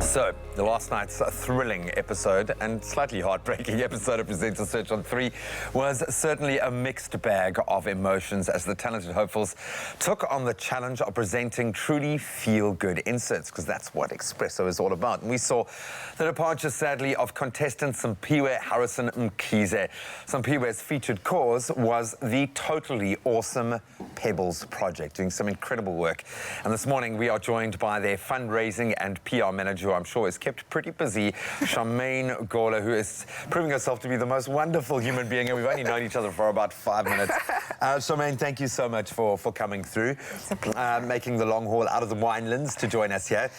So, the last night's thrilling episode and slightly heartbreaking episode of Presenter Search on 3 was certainly a mixed bag of emotions as the talented hopefuls took on the challenge of presenting truly feel-good inserts, because that's what Expresso is all about. And we saw the departure, sadly, of contestant Simphiwe Harrison Mkhize. Simphiwe's featured cause was the totally awesome Pebbles Project, doing some incredible work. And this morning we are joined by their fundraising and PR manager, who I'm sure is kept pretty busy, Charmaine Gola, who is proving herself to be the most wonderful human being, and we've only known each other for about 5 minutes. Charmaine, thank you so much for coming through, making the long haul out of the winelands to join us here.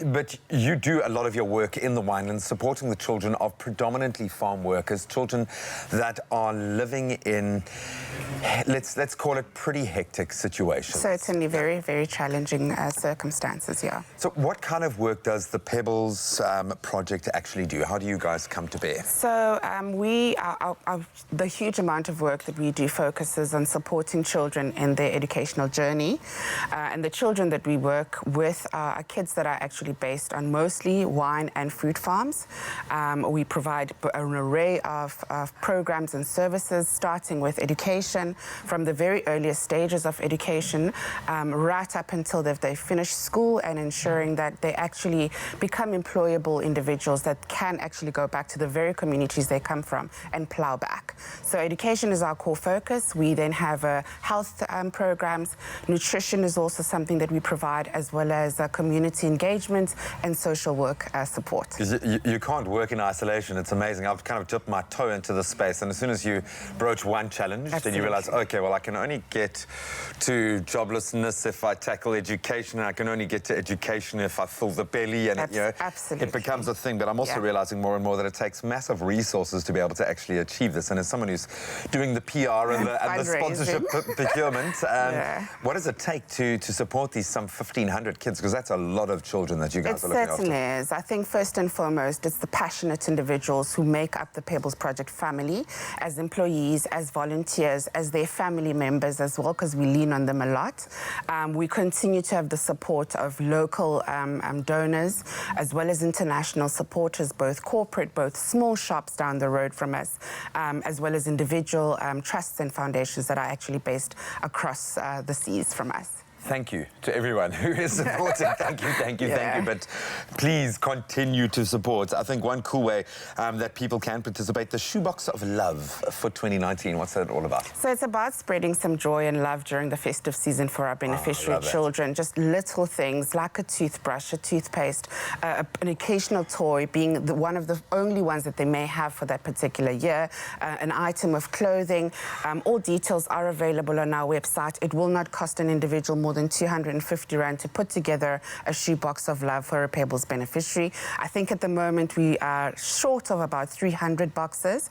But you do a lot of your work in the winelands, supporting the children of predominantly farm workers, children that are living in, let's call it pretty hectic situations. Certainly very, very challenging circumstances, yeah. So what kind of work does the Pebbles Project actually do? How do you guys come to bear? So the huge amount of work that we do focuses on supporting children in their educational journey. And the children that we work with are kids that are actually based on mostly wine and fruit farms. We provide an array of programs and services, starting with education from the very earliest stages of education right up until they finish school, and ensuring that they actually become employable individuals that can actually go back to the very communities they come from and plow back. So education is our core focus. We then have health programs. Nutrition is also something that we provide, as well as community engagement and social work support. You can't work in isolation. It's amazing. I've kind of dipped my toe into the space, and as soon as you broach one challenge, then you realize, okay, well, I can only get to joblessness if I tackle education, and I can only get to education if I fill the belly, and it becomes a thing. But I'm also realizing more and more that it takes massive resources to be able to actually achieve this. And as someone who's doing the PR and the sponsorship procurement, what does it take to support these some 1,500 kids? Because that's a lot of children that you guys are looking after. It certainly is. I think first and foremost, it's the passionate individuals who make up the Pebbles Project family, as employees, as volunteers, as their family members as well, because we lean on them a lot. We continue to have the support of local donors, as well as international supporters, both corporate, both small shops down the road from us, as well as individual trusts and foundations that are actually based across the seas from us. Thank you to everyone who is supporting. Thank you. But please continue to support. I think one cool way that people can participate, the Shoebox of Love for 2019. What's that all about? So it's about spreading some joy and love during the festive season for our beneficiary children. Just little things like a toothbrush, a toothpaste, an occasional toy, being one of the only ones that they may have for that particular year, an item of clothing. All details are available on our website. It will not cost an individual more than 250 Rand to put together a shoebox of love for a Pebbles beneficiary. I think at the moment we are short of about 300 boxes,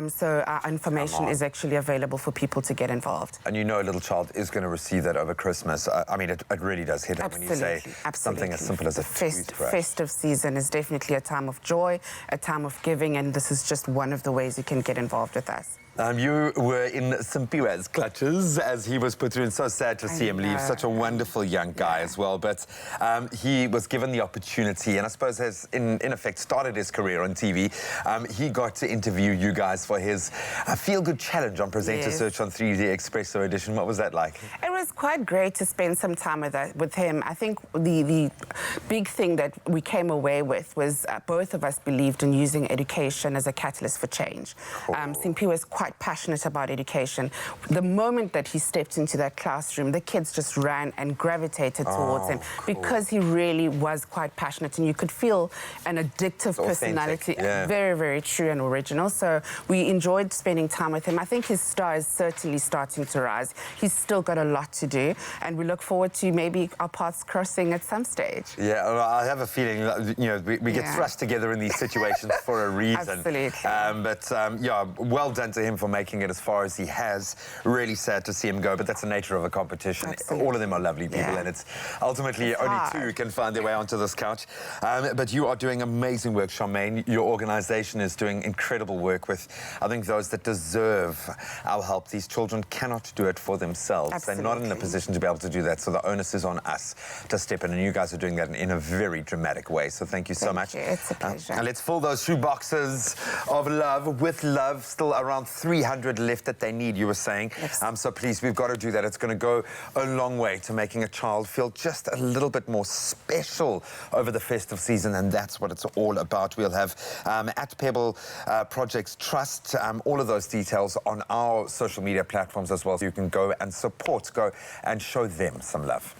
so our information is actually available for people to get involved. And you know a little child is going to receive that over Christmas. I mean, it really does hit them when you say something as simple as a toothbrush. Festive season is definitely a time of joy, a time of giving, and this is just one of the ways you can get involved with us. You were in Simphiwe's clutches as he was put through, and so sad to see him leave. Such a wonderful young guy as well. But he was given the opportunity, and I suppose has, in effect, started his career on TV. He got to interview you guys for his feel-good challenge on Presenter Search on 3, the Expresso edition. What was that like? It was quite great to spend some time with him. I think the big thing that we came away with was both of us believed in using education as a catalyst for change. Simphiwe was quite passionate about education. The moment that he stepped into that classroom, the kids just ran and gravitated towards him because he really was quite passionate, and you could feel an addictive personality, very, very true and original. So we enjoyed spending time with him. I think his star is certainly starting to rise. He's still got a lot to do, and we look forward to maybe our paths crossing at some stage. Yeah, well, I have a feeling that, you know, we get thrust together in these situations for a reason. Absolutely. Yeah, well done to him for making it as far as he has. Really sad to see him go, but that's the nature of a competition. Absolutely. All of them are lovely people, and it's ultimately only two can find their way onto this couch. But you are doing amazing work, Charmaine. Your organisation is doing incredible work with, I think, those that deserve our help. These children cannot do it for themselves. Absolutely. They're not in a position to be able to do that, so the onus is on us to step in, and you guys are doing that in a very dramatic way. So thank you so much. Thank you. It's a pleasure. And let's fill those shoe boxes of love with love. Still around 300 left that they need, you were saying. Yes. So please, we've got to do that. It's going to go a long way to making a child feel just a little bit more special over the festive season, and that's what it's all about. We'll have at Pebbles Project's Trust, all of those details on our social media platforms as well, so you can go and support, go and show them some love.